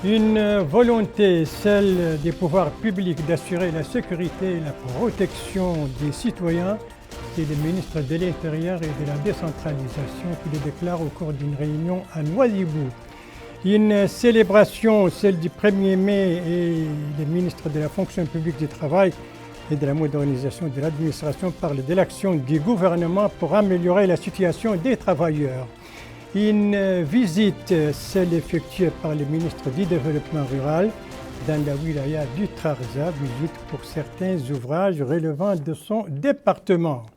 Une volonté, celle des pouvoirs publics d'assurer la sécurité et la protection des citoyens, c'est le ministre de l'Intérieur et de la décentralisation qui le déclare au cours d'une réunion à Nouadhibou. Une célébration, celle du 1er mai, et le ministre de la fonction publique du travail et de la modernisation de l'administration parle de l'action du gouvernement pour améliorer la situation des travailleurs. Une visite, celle effectuée par le ministre du Développement rural dans la wilaya du Trarza, visite pour certains ouvrages relevant de son département.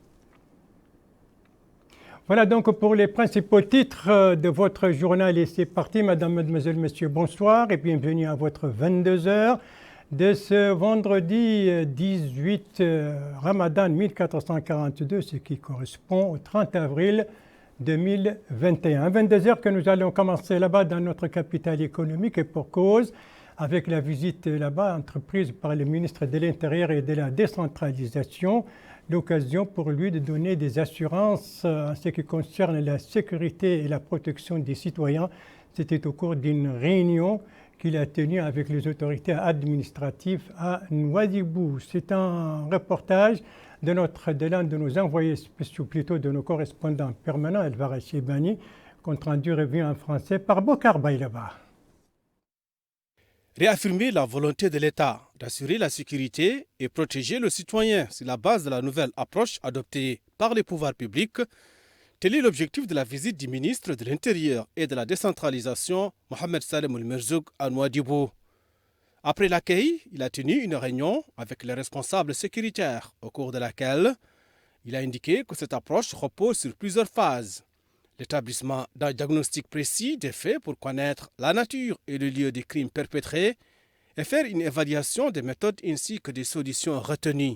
Voilà donc pour les principaux titres de votre journal et c'est parti. Madame, mademoiselle, monsieur, bonsoir et bienvenue à votre 22h de ce vendredi 18 Ramadan 1442, ce qui correspond au 30 avril 2021. 22h que nous allons commencer là-bas dans notre capitale économique et pour cause, avec la visite là-bas entreprise par le ministre de l'Intérieur et de la décentralisation, l'occasion pour lui de donner des assurances en ce qui concerne la sécurité et la protection des citoyens. C'était au cours d'une réunion qu'il a tenue avec les autorités administratives à Nouadhibou. C'est un reportage de l'un de nos envoyés spéciaux, plutôt de nos correspondants permanents, Elvara Chebani, compte rendu revu en français par Bokar Bailaba. Réaffirmer la volonté de l'État d'assurer la sécurité et protéger le citoyen sur la base de la nouvelle approche adoptée par les pouvoirs publics, tel est l'objectif de la visite du ministre de l'Intérieur et de la décentralisation, Mohamed Salem Al-Merzouk, à Nouadhibou. Après l'accueil, il a tenu une réunion avec les responsables sécuritaires, au cours de laquelle il a indiqué que cette approche repose sur plusieurs phases. L'établissement d'un diagnostic précis des faits pour connaître la nature et le lieu des crimes perpétrés et faire une évaluation des méthodes ainsi que des solutions retenues.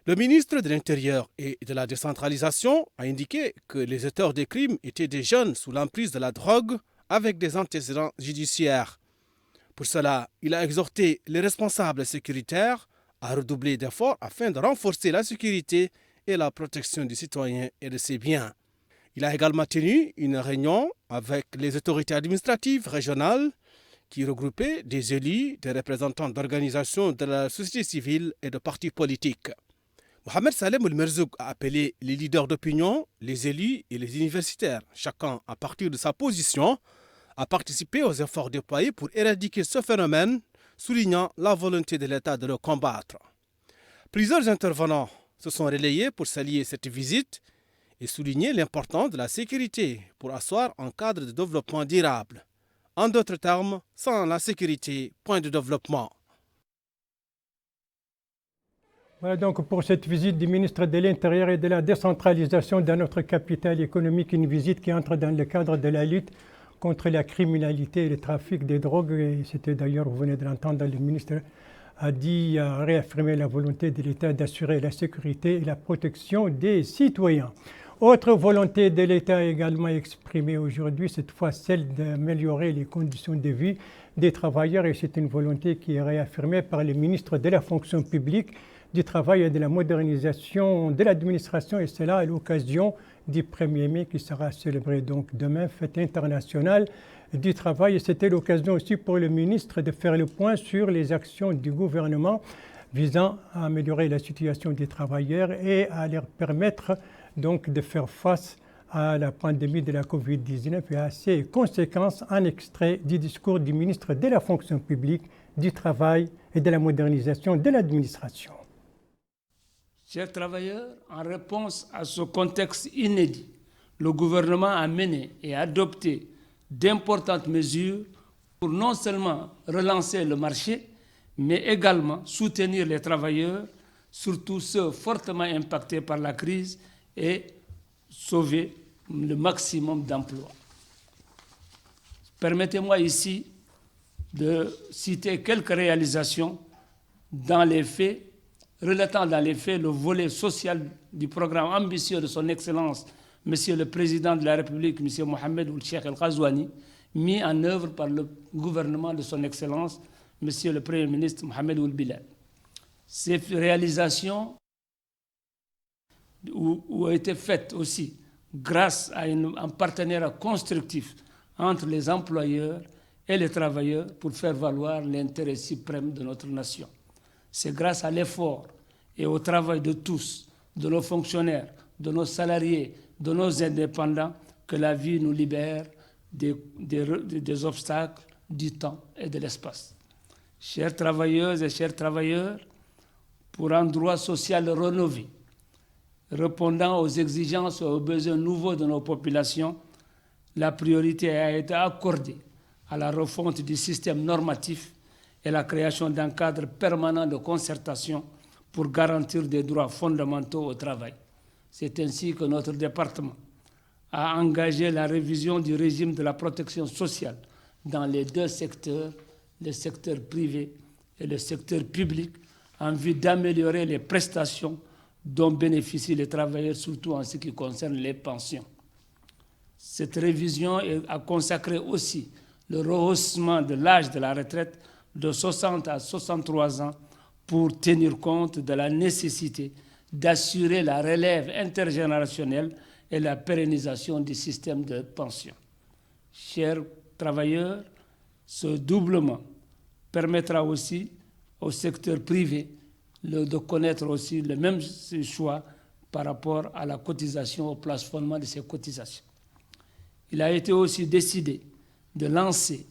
Le ministre de l'Intérieur et de la décentralisation a indiqué que les auteurs des crimes étaient des jeunes sous l'emprise de la drogue avec des antécédents judiciaires. Pour cela, il a exhorté les responsables sécuritaires à redoubler d'efforts afin de renforcer la sécurité et la protection des citoyens et de ses biens. Il a également tenu une réunion avec les autorités administratives régionales qui regroupaient des élus, des représentants d'organisations de la société civile et de partis politiques. Mohamed Salem Al-Merzouk a appelé les leaders d'opinion, les élus et les universitaires, chacun à partir de sa position, à participer aux efforts déployés pour éradiquer ce phénomène, soulignant la volonté de l'État de le combattre. Plusieurs intervenants se sont relayés pour saluer cette visite et souligner l'importance de la sécurité pour asseoir un cadre de développement durable. En d'autres termes, sans la sécurité, point de développement. Voilà donc pour cette visite du ministre de l'Intérieur et de la décentralisation dans notre capitale économique, une visite qui entre dans le cadre de la lutte contre la criminalité et le trafic des drogues. Et c'était d'ailleurs, vous venez de l'entendre, le ministre a réaffirmé la volonté de l'État d'assurer la sécurité et la protection des citoyens. Autre volonté de l'État également exprimée aujourd'hui, cette fois celle d'améliorer les conditions de vie des travailleurs, et c'est une volonté qui est réaffirmée par le ministre de la fonction publique du travail et de la modernisation de l'administration, et cela à l'occasion du 1er mai qui sera célébré donc demain, fête internationale du travail. Et c'était l'occasion aussi pour le ministre de faire le point sur les actions du gouvernement visant à améliorer la situation des travailleurs et à leur permettre donc de faire face à la pandémie de la Covid-19 et à ses conséquences, en extrait du discours du ministre de la fonction publique, du travail et de la modernisation de l'administration. Chers travailleurs, en réponse à ce contexte inédit, le gouvernement a mené et adopté d'importantes mesures pour non seulement relancer le marché, mais également soutenir les travailleurs, surtout ceux fortement impactés par la crise, et sauver le maximum d'emplois. Permettez-moi ici de citer quelques réalisations dans les faits, relatant dans les faits le volet social du programme ambitieux de son Excellence, Monsieur le Président de la République, Monsieur Mohamed Ould Cheikh El Ghazouani, mis en œuvre par le gouvernement de son Excellence, Monsieur le Premier ministre Mohamed Ould Bilal. Ces réalisations ont été faites aussi grâce à un partenariat constructif entre les employeurs et les travailleurs pour faire valoir l'intérêt suprême de notre nation. C'est grâce à l'effort et au travail de tous, de nos fonctionnaires, de nos salariés, de nos indépendants, que la vie nous libère des obstacles, du temps et de l'espace. Chères travailleuses et chers travailleurs, pour un droit social rénové, répondant aux exigences et aux besoins nouveaux de nos populations, la priorité a été accordée à la refonte du système normatif et la création d'un cadre permanent de concertation pour garantir des droits fondamentaux au travail. C'est ainsi que notre département a engagé la révision du régime de la protection sociale dans les deux secteurs, le secteur privé et le secteur public, en vue d'améliorer les prestations dont bénéficient les travailleurs, surtout en ce qui concerne les pensions. Cette révision a consacré aussi le rehaussement de l'âge de la retraite de 60 à 63 ans pour tenir compte de la nécessité d'assurer la relève intergénérationnelle et la pérennisation du système de pension. Chers travailleurs, ce doublement permettra aussi au secteur privé de connaître aussi le même choix par rapport à la cotisation, au plafonnement de ces cotisations. Il a été aussi décidé de lancer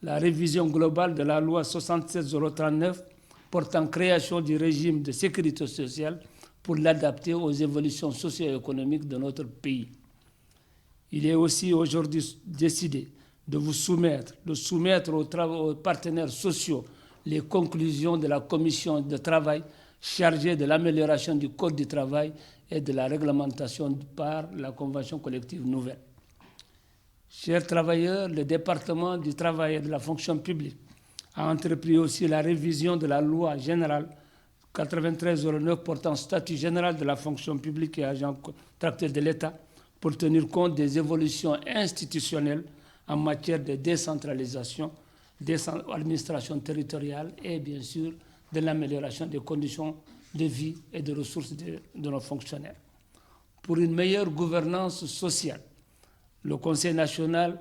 la révision globale de la loi 76-039 portant création du régime de sécurité sociale pour l'adapter aux évolutions socio-économiques de notre pays. Il est aussi aujourd'hui décidé de soumettre aux partenaires sociaux les conclusions de la commission de travail chargée de l'amélioration du Code du travail et de la réglementation par la Convention collective nouvelle. Chers travailleurs, le département du travail et de la fonction publique a entrepris aussi la révision de la loi générale 93-09 portant statut général de la fonction publique et agents contractuels de l'État pour tenir compte des évolutions institutionnelles en matière de décentralisation, administration territoriale et bien sûr de l'amélioration des conditions de vie et de ressources de nos fonctionnaires. Pour une meilleure gouvernance sociale, le Conseil national,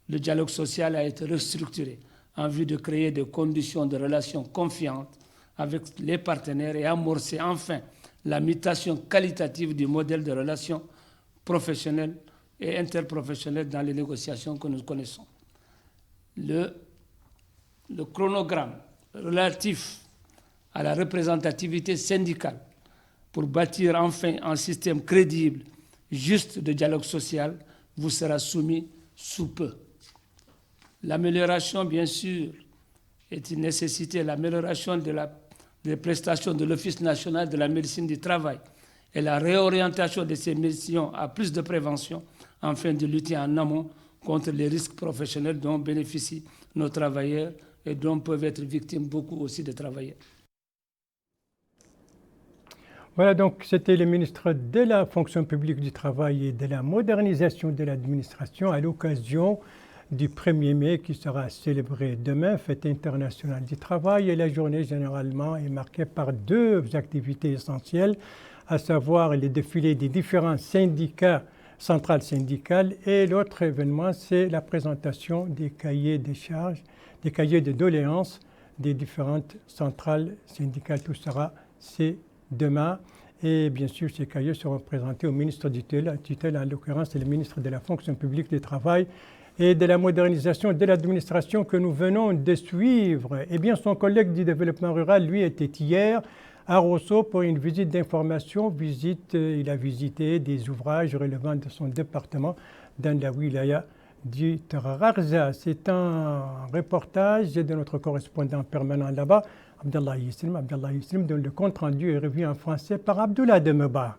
le dialogue social a été restructuré en vue de créer des conditions de relations confiantes avec les partenaires et amorcer enfin la mutation qualitative du modèle de relations professionnelles et interprofessionnelles dans les négociations que nous connaissons. Le chronogramme relatif à la représentativité syndicale pour bâtir enfin un système crédible, juste de dialogue social vous sera soumis sous peu. L'amélioration, bien sûr, est une nécessité. L'amélioration des prestations de l'Office national de la médecine du travail et la réorientation de ces missions à plus de prévention afin de lutter en amont contre les risques professionnels dont bénéficient nos travailleurs et dont peuvent être victimes beaucoup aussi de travailleurs. Voilà, donc c'était le ministre de la fonction publique du travail et de la modernisation de l'administration à l'occasion du 1er mai qui sera célébré demain, Fête internationale du travail. Et la journée généralement est marquée par deux activités essentielles, à savoir les défilés des différents syndicats, centrales syndicales, et l'autre événement, c'est la présentation des cahiers des charges, des cahiers de doléances des différentes centrales syndicales. Tout sera demain. Et bien sûr, ces cahiers seront présentés au ministre du tutelle, en l'occurrence, c'est le ministre de la fonction publique du travail et de la modernisation de l'administration que nous venons de suivre. Eh bien, son collègue du développement rural, lui, était hier à Rosso pour une visite d'information. Il a visité des ouvrages relevant de son département dans la wilaya du Tararza. C'est un reportage de notre correspondant permanent là-bas, Abdallah Yisrim, dont le compte-rendu est revu en français par Abdoulaye Demeba.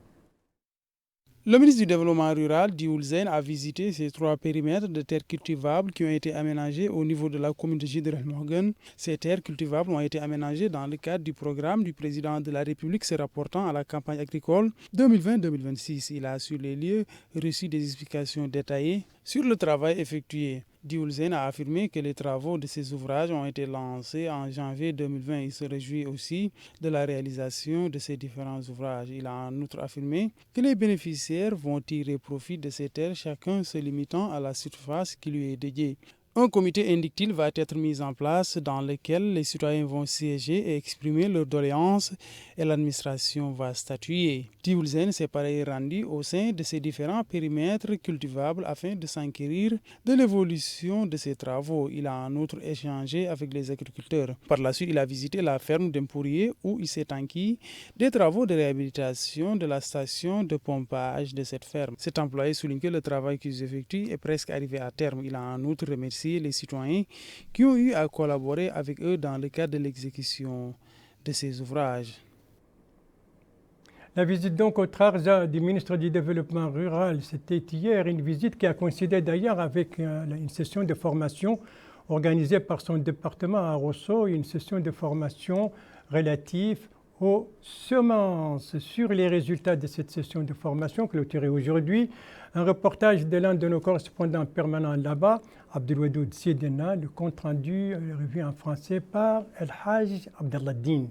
Le ministre du Développement rural, Dioul Sène, a visité ces 3 périmètres de terres cultivables qui ont été aménagés au niveau de la commune de Jidrel Morgan. Ces terres cultivables ont été aménagées dans le cadre du programme du président de la République se rapportant à la campagne agricole 2020-2026. Il a sur les lieux reçu des explications détaillées sur le travail effectué. Dioul Sène a affirmé que les travaux de ces ouvrages ont été lancés en janvier 2020. Il se réjouit aussi de la réalisation de ces différents ouvrages. Il a en outre affirmé que les bénéficiaires vont tirer profit de ces terres, chacun se limitant à la surface qui lui est dédiée. Un comité, indique-t-il, va être mis en place dans lequel les citoyens vont siéger et exprimer leurs doléances et l'administration va statuer. Diwoulzen s'est pareil rendu au sein de ces différents périmètres cultivables afin de s'enquérir de l'évolution de ces travaux. Il a en outre échangé avec les agriculteurs. Par la suite, il a visité la ferme d'Empourier où il s'est enquis des travaux de réhabilitation de la station de pompage de cette ferme. Cet employé souligne que le travail qu'ils effectuent est presque arrivé à terme. Il a en outre remercié les citoyens qui ont eu à collaborer avec eux dans le cadre de l'exécution de ces ouvrages. La visite donc au Trarza du ministre du Développement rural, c'était hier, une visite qui a coïncidé d'ailleurs avec une session de formation organisée par son département à Rosso, une session de formation relative aux semences. Sur les résultats de cette session de formation clôturée aujourd'hui, un reportage de l'un de nos correspondants permanents là-bas, Abdelwadoud Sidena, le compte rendu revu en français par El Haj Abdelladdin.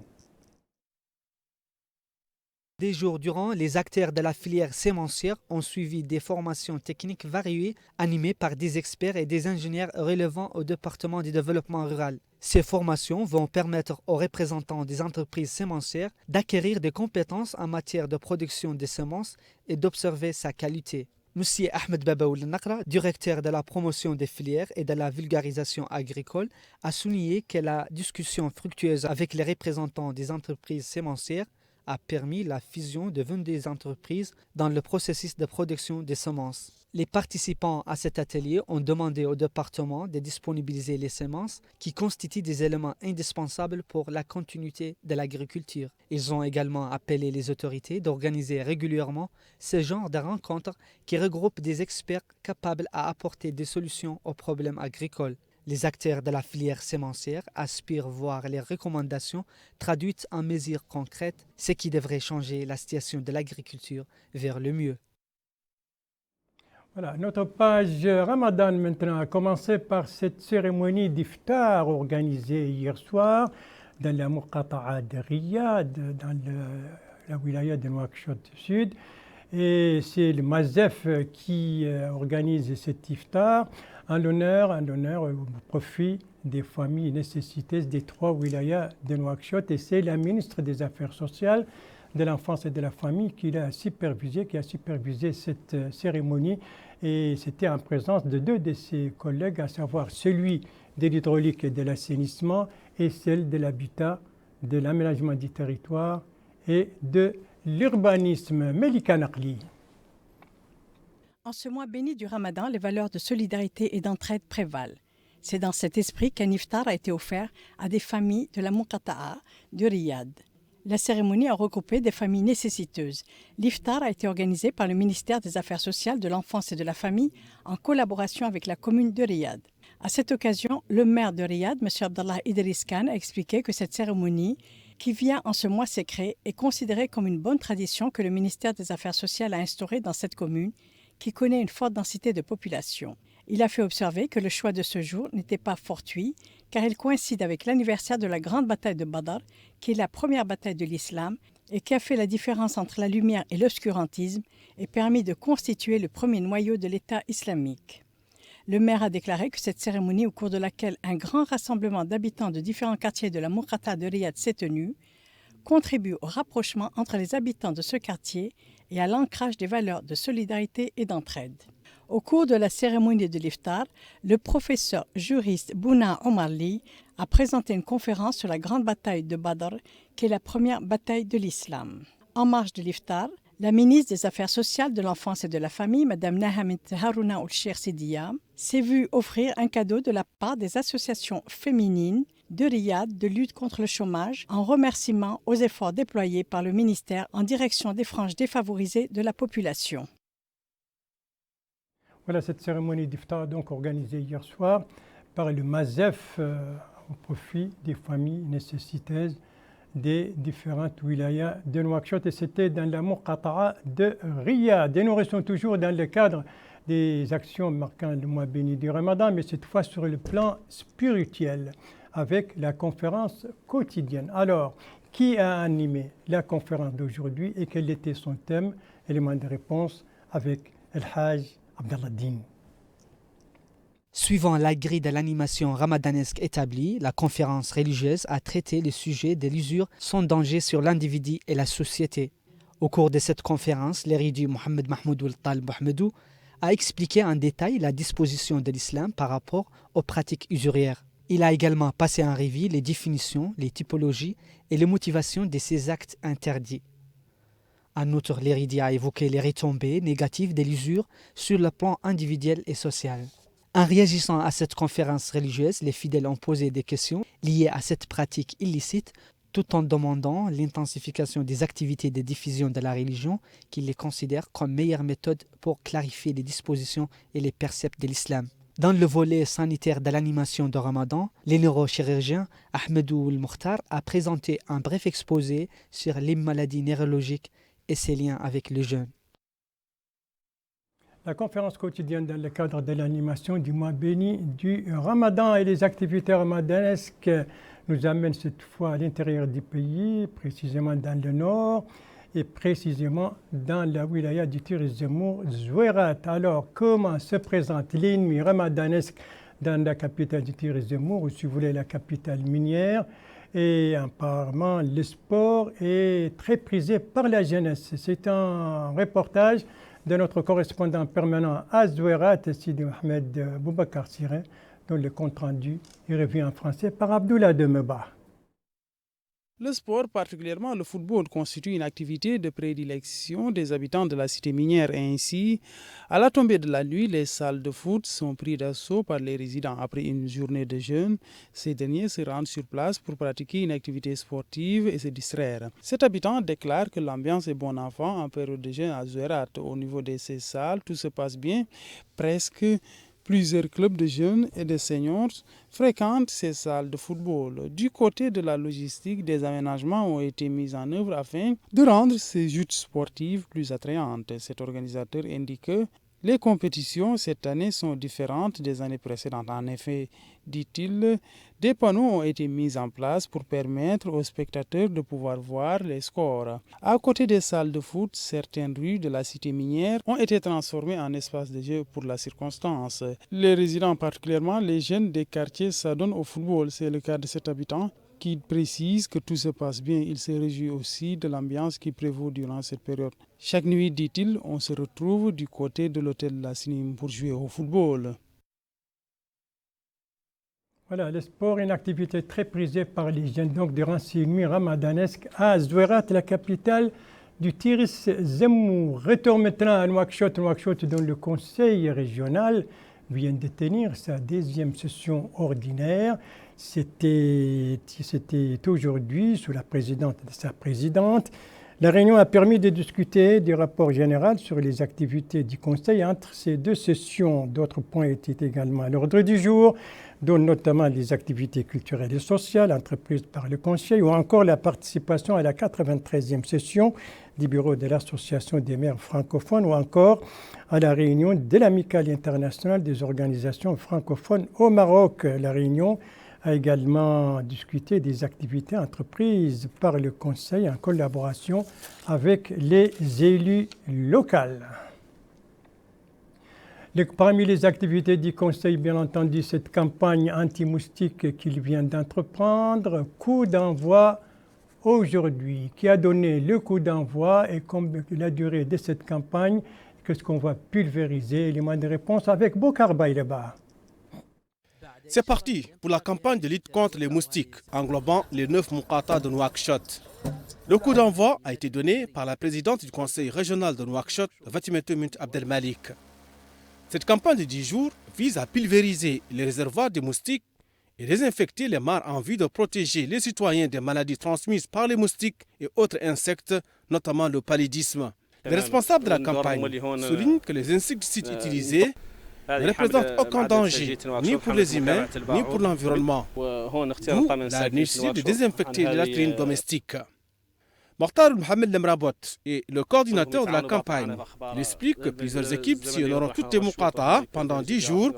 Des jours durant, les acteurs de la filière sémencière ont suivi des formations techniques variées animées par des experts et des ingénieurs relevant au département du développement rural. Ces formations vont permettre aux représentants des entreprises sémencières d'acquérir des compétences en matière de production des semences et d'observer sa qualité. Monsieur Ahmed Babaoul Nakra, directeur de la promotion des filières et de la vulgarisation agricole, a souligné que la discussion fructueuse avec les représentants des entreprises sémencières a permis la fusion de 22 entreprises dans le processus de production des semences. Les participants à cet atelier ont demandé au département de disponibiliser les semences qui constituent des éléments indispensables pour la continuité de l'agriculture. Ils ont également appelé les autorités d'organiser régulièrement ce genre de rencontres qui regroupent des experts capables à apporter des solutions aux problèmes agricoles. Les acteurs de la filière sémencière aspirent voir les recommandations traduites en mesures concrètes, ce qui devrait changer la situation de l'agriculture vers le mieux. Voilà, notre page Ramadan maintenant a commencé par cette cérémonie d'iftar organisée hier soir dans la Muqata'a de Riyad, dans la wilaya de Nouakchott Sud. Et c'est le Mazef qui organise cet iftar en l'honneur au profit des familles nécessiteuses des 3 wilayas de Nouakchott. Et c'est la ministre des Affaires sociales, de l'enfance et de la famille qui a supervisé cette cérémonie. Et c'était en présence de 2 de ses collègues, à savoir celui de l'hydraulique et de l'assainissement et celle de l'habitat, de l'aménagement du territoire et de l'urbanisme. Melika Nakli. En ce mois béni du Ramadan, les valeurs de solidarité et d'entraide prévalent. C'est dans cet esprit qu'un iftar a été offert à des familles de la Muqata'a de Riyad. La cérémonie a regroupé des familles nécessiteuses. L'iftar a été organisé par le ministère des Affaires sociales, de l'enfance et de la famille en collaboration avec la commune de Riyad. À cette occasion, le maire de Riyad, M. Abdallah Idriss Khan, a expliqué que cette cérémonie, qui vient en ce mois sacré, est considérée comme une bonne tradition que le ministère des Affaires sociales a instaurée dans cette commune, qui connaît une forte densité de population. Il a fait observer que le choix de ce jour n'était pas fortuit, car il coïncide avec l'anniversaire de la grande bataille de Badr, qui est la première bataille de l'islam et qui a fait la différence entre la lumière et l'obscurantisme et permis de constituer le premier noyau de l'État islamique. Le maire a déclaré que cette cérémonie, au cours de laquelle un grand rassemblement d'habitants de différents quartiers de la Muqata'a de Riyad s'est tenu, contribue au rapprochement entre les habitants de ce quartier et à l'ancrage des valeurs de solidarité et d'entraide. Au cours de la cérémonie de l'iftar, le professeur juriste Bouna Omarli a présenté une conférence sur la grande bataille de Badr, qui est la première bataille de l'islam. En marge de l'iftar, la ministre des Affaires sociales, de l'enfance et de la famille, Mme Nahamit Harouna Oulcher Sidiya, s'est vue offrir un cadeau de la part des associations féminines de Riyad de lutte contre le chômage en remerciement aux efforts déployés par le ministère en direction des franges défavorisées de la population. Voilà cette cérémonie d'iftar donc organisée hier soir par le Mazef au profit des familles nécessiteuses des différentes wilayas de Nouakchott, et c'était dans la Muqata'a de Riyad. Et nous restons toujours dans le cadre des actions marquant le mois béni du Ramadan, mais cette fois sur le plan spirituel, avec la conférence quotidienne. Alors, qui a animé la conférence d'aujourd'hui et quel était son thème? Élément de réponse avec El Haj Abdelladdin. Suivant la grille de l'animation ramadanesque établie, la conférence religieuse a traité le sujet de l'usure, son danger sur l'individu et la société. Au cours de cette conférence, l'érudit Mohamed Mahmoud Ould Taleb Ahmedou a expliqué en détail la disposition de l'islam par rapport aux pratiques usurières. Il a également passé en revue les définitions, les typologies et les motivations de ces actes interdits. En outre, l'érudit a évoqué les retombées négatives de l'usure sur le plan individuel et social. En réagissant à cette conférence religieuse, les fidèles ont posé des questions liées à cette pratique illicite tout en demandant l'intensification des activités de diffusion de la religion qu'ils les considèrent comme meilleure méthode pour clarifier les dispositions et les préceptes de l'islam. Dans le volet sanitaire de l'animation de Ramadan, le neurochirurgien Ahmedou El Mokhtar a présenté un bref exposé sur les maladies neurologiques et ses liens avec le jeûne. La conférence quotidienne dans le cadre de l'animation du mois béni du Ramadan et les activités ramadanesques nous amènent cette fois à l'intérieur du pays, précisément dans le nord et précisément dans la wilaya du Tir Zemmour, Zouerat. Alors, comment se présente l'ennemi ramadanesque dans la capitale du Tir Zemmour, ou si vous voulez la capitale minière? Et apparemment, le sport est très prisé par la jeunesse. C'est un reportage de notre correspondant permanent à Zouerat, Sidi Mohamed Boubacar Siré, dont le compte-rendu est revu en français par Abdoulaye Demeba. Le sport, particulièrement le football, constitue une activité de prédilection des habitants de la cité minière. Ainsi, à la tombée de la nuit, les salles de foot sont prises d'assaut par les résidents. Après une journée de jeûne, ces derniers se rendent sur place pour pratiquer une activité sportive et se distraire. Cet habitant déclare que l'ambiance est bon enfant en période de jeûne à Zouerat. Au niveau de ces salles, tout se passe bien. Presque plusieurs clubs de jeunes et de seniors fréquentent ces salles de football. Du côté de la logistique, des aménagements ont été mis en œuvre afin de rendre ces joutes sportives plus attrayantes. Cet organisateur indique que les compétitions cette année sont différentes des années précédentes. En effet, dit-il, des panneaux ont été mis en place pour permettre aux spectateurs de pouvoir voir les scores. À côté des salles de foot, certaines rues de la cité minière ont été transformées en espaces de jeu pour la circonstance. Les résidents, particulièrement les jeunes des quartiers, s'adonnent au football. C'est le cas de cet habitant qui précise que tout se passe bien. Il se réjouit aussi de l'ambiance qui prévaut durant cette période. Chaque nuit, dit-il, on se retrouve du côté de l'hôtel de la Sinim pour jouer au football. Voilà, le sport est une activité très prisée par les jeunes. Donc, durant ces nuits ramadanesques à Zouerat, la capitale du Tir Zemmour. Retour maintenant à Nouakchott, dont le conseil régional vient de tenir sa deuxième session ordinaire. C'était aujourd'hui sous la présidente de sa présidente. La réunion a permis de discuter du rapport général sur les activités du Conseil entre ces deux sessions. D'autres points étaient également à l'ordre du jour, dont notamment les activités culturelles et sociales entreprises par le Conseil ou encore la participation à la 93e session du bureau de l'Association des maires francophones ou encore à la réunion de l'Amicale internationale des organisations francophones au Maroc. La réunion a également discuté des activités entreprises par le Conseil en collaboration avec les élus locaux. Parmi les activités du Conseil, bien entendu, cette campagne anti-moustique qu'il vient d'entreprendre, coup d'envoi aujourd'hui, qui a donné le coup d'envoi et comme la durée de cette campagne, qu'est-ce qu'on va pulvériser? Élément de réponse avec Bokar Baïleba. C'est parti pour la campagne de lutte contre les moustiques, englobant les 9 Moukata de Nouakchott. Le coup d'envoi a été donné par la présidente du conseil régional de Nouakchott, Fatimata Bint Abdelmalik. Cette campagne de 10 jours vise à pulvériser les réservoirs de moustiques et désinfecter les mares en vue de protéger les citoyens des maladies transmises par les moustiques et autres insectes, notamment le paludisme. Les responsables de la campagne soulignent que les insecticides utilisés ne représentent aucun danger, ni pour les humains, ni pour l'environnement. D'où la nécessité de désinfecter les latrines domestiques. Mokhtar Mohamed Lemrabot est le coordinateur de la campagne. Il explique que plusieurs équipes sillonneront toutes les Moukata pendant 10 jours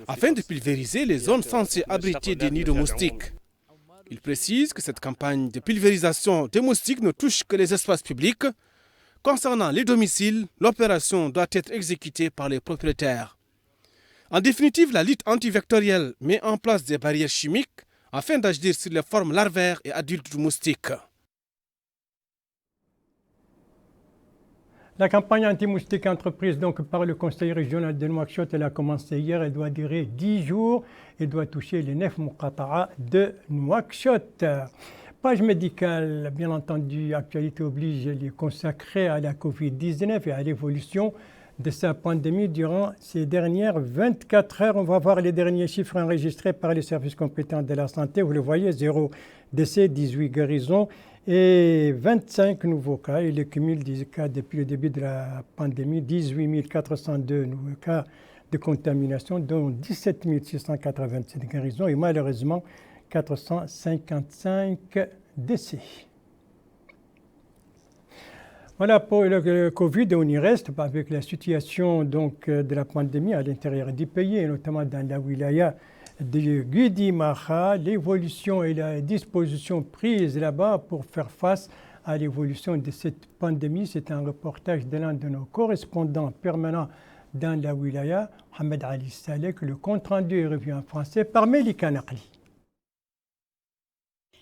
afin de pulvériser les zones censées abriter des nids de moustiques. Il précise que cette campagne de pulvérisation des moustiques ne touche que les espaces publics. Concernant les domiciles, l'opération doit être exécutée par les propriétaires. En définitive, la lutte antivectorielle met en place des barrières chimiques afin d'agir sur les formes larvaires et adultes du moustique. La campagne anti-moustique entreprise donc par le Conseil régional de Nouakchott, elle a commencé hier, elle doit durer 10 jours et doit toucher les 9 muqata'a de Nouakchott. Page médicale, bien entendu, actualité oblige, elle est consacrée à la Covid-19 et à l'évolution de sa pandémie durant ces dernières 24 heures. On va voir les derniers chiffres enregistrés par les services compétents de la santé. Vous le voyez, 0 décès, 18 guérisons et 25 nouveaux cas. Et le cumul des cas depuis le début de la pandémie, 18 402 nouveaux cas de contamination, dont 17 687 guérisons et malheureusement 455 décès. Voilà pour le Covid, on y reste avec la situation donc, de la pandémie à l'intérieur du pays, et notamment dans la wilaya de Gidi Maha, l'évolution et la disposition prise là-bas pour faire face à l'évolution de cette pandémie. C'est un reportage de l'un de nos correspondants permanents dans la wilaya, Mohamed Ali Saleh, que le compte-rendu est revu en français par Melika Naqli.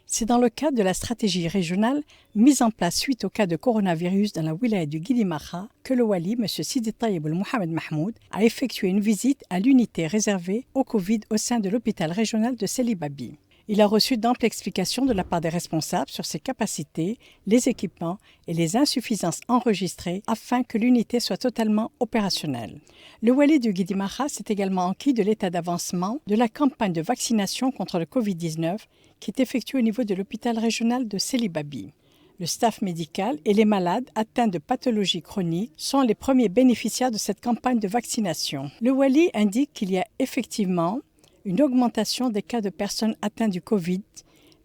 C'est dans le cadre de la stratégie régionale mise en place suite au cas de coronavirus dans la wilaya du Gidi Maha que le wali, M. Sidi Taïb Mohamed Mahmoud, a effectué une visite à l'unité réservée au Covid au sein de l'hôpital régional de Selibabi. Il a reçu d'amples explications de la part des responsables sur ses capacités, les équipements et les insuffisances enregistrées afin que l'unité soit totalement opérationnelle. Le wali du Gidi Maha s'est également enquis de l'état d'avancement de la campagne de vaccination contre le Covid-19 qui est effectuée au niveau de l'hôpital régional de Selibabi. Le staff médical et les malades atteints de pathologies chroniques sont les premiers bénéficiaires de cette campagne de vaccination. Le wali indique qu'il y a effectivement une augmentation des cas de personnes atteintes du Covid,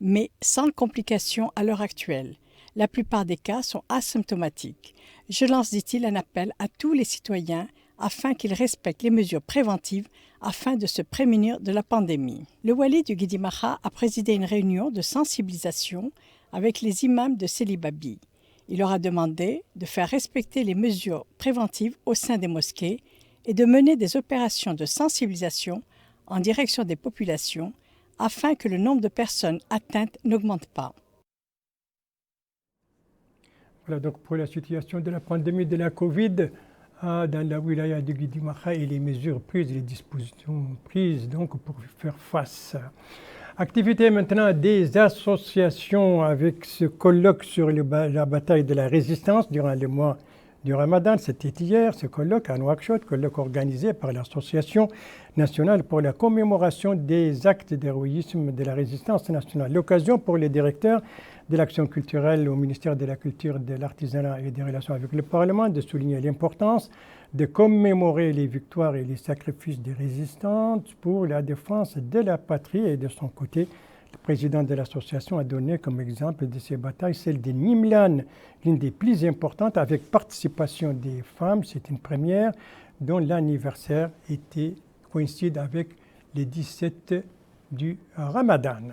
mais sans complications à l'heure actuelle. La plupart des cas sont asymptomatiques. Je lance, dit-il, un appel à tous les citoyens afin qu'ils respectent les mesures préventives afin de se prémunir de la pandémie. Le wali du Gidi Maha a présidé une réunion de sensibilisation avec les imams de Selibabi. Il leur a demandé de faire respecter les mesures préventives au sein des mosquées et de mener des opérations de sensibilisation en direction des populations afin que le nombre de personnes atteintes n'augmente pas. Voilà donc pour la situation de la pandémie de la Covid dans la wilaya de Gidi Maha et les mesures prises, les dispositions prises donc pour faire face. Activité maintenant des associations avec ce colloque sur la bataille de la résistance durant le mois du Ramadan. C'était hier, ce colloque à Nouakchott, colloque organisé par l'Association nationale pour la commémoration des actes d'héroïsme de la résistance nationale. L'occasion pour les directeurs de l'action culturelle au ministère de la Culture, de l'Artisanat et des Relations avec le Parlement de souligner l'importance de commémorer les victoires et les sacrifices des résistants pour la défense de la patrie. Et de son côté, le président de l'association a donné comme exemple de ces batailles celle de Nimlan, l'une des plus importantes avec participation des femmes. C'est une première dont l'anniversaire coïncide avec les 17 du Ramadan.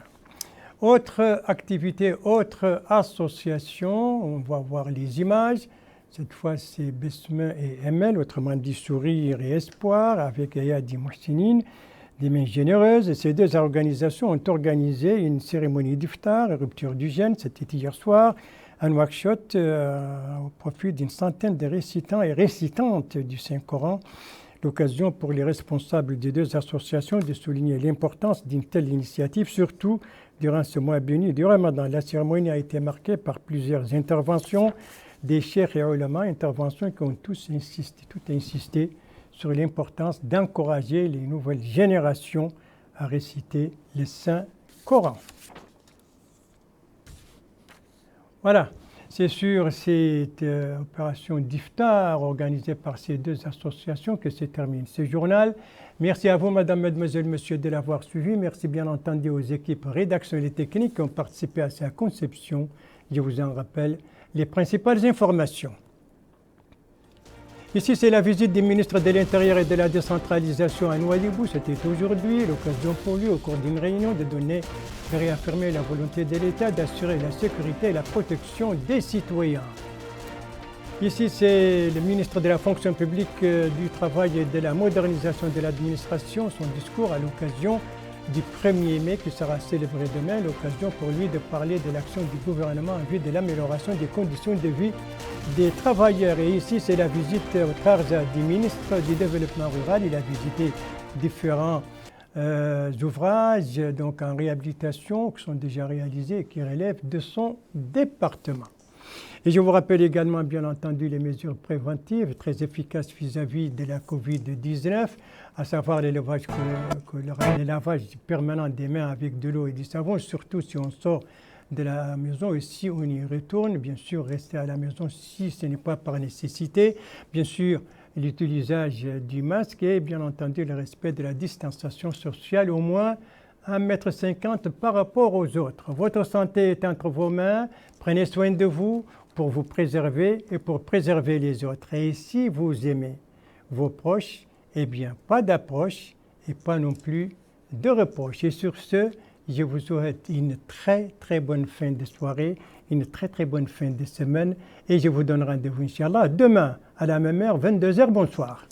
Autre activité, autre association, on va voir les images. Cette fois, c'est Besme et ML, autrement dit Sourire et Espoir, avec Ayadi Mouhsinine, des mains généreuses. Et ces deux organisations ont organisé une cérémonie d'iftar, rupture du jeûne, c'était hier soir, à Nouakchott, au profit d'une centaine de récitants et récitantes du Saint-Coran. L'occasion pour les responsables des deux associations de souligner l'importance d'une telle initiative, surtout durant ce mois béni du Ramadan. La cérémonie a été marquée par plusieurs interventions des cheikhs et ulama, interventions qui ont tous insisté sur l'importance d'encourager les nouvelles générations à réciter le Saint-Coran. Voilà. C'est sur cette opération d'iftar organisée par ces deux associations que se termine ce journal. Merci à vous, Madame, Mademoiselle, Monsieur, de l'avoir suivi. Merci bien entendu aux équipes rédactionnelles et techniques qui ont participé à sa conception. Je vous en rappelle les principales informations. Ici, c'est la visite du ministre de l'Intérieur et de la décentralisation à Nouadhibou. C'était aujourd'hui l'occasion pour lui, au cours d'une réunion, de réaffirmer la volonté de l'État d'assurer la sécurité et la protection des citoyens. Ici, c'est le ministre de la fonction publique, du travail et de la modernisation de l'administration, son discours à l'occasion du 1er mai qui sera célébré demain, l'occasion pour lui de parler de l'action du gouvernement en vue de l'amélioration des conditions de vie des travailleurs. Et ici, c'est la visite au Tarza du ministre du Développement rural. Il a visité différents ouvrages donc en réhabilitation qui sont déjà réalisés et qui relèvent de son département. Et je vous rappelle également, bien entendu, les mesures préventives très efficaces vis-à-vis de la Covid-19, à savoir le lavage permanent des mains avec de l'eau et du savon, surtout si on sort de la maison et si on y retourne. Bien sûr, rester à la maison si ce n'est pas par nécessité. Bien sûr, l'utilisation du masque et bien entendu le respect de la distanciation sociale, au moins 1,50 m par rapport aux autres. Votre santé est entre vos mains. Prenez soin de vous pour vous préserver et pour préserver les autres. Et si vous aimez vos proches, eh bien, pas d'approche et pas non plus de reproche. Et sur ce, je vous souhaite une très, très bonne fin de soirée, une très, très bonne fin de semaine. Et je vous donne rendez-vous, Inch'Allah, demain à la même heure, 22h. Bonsoir.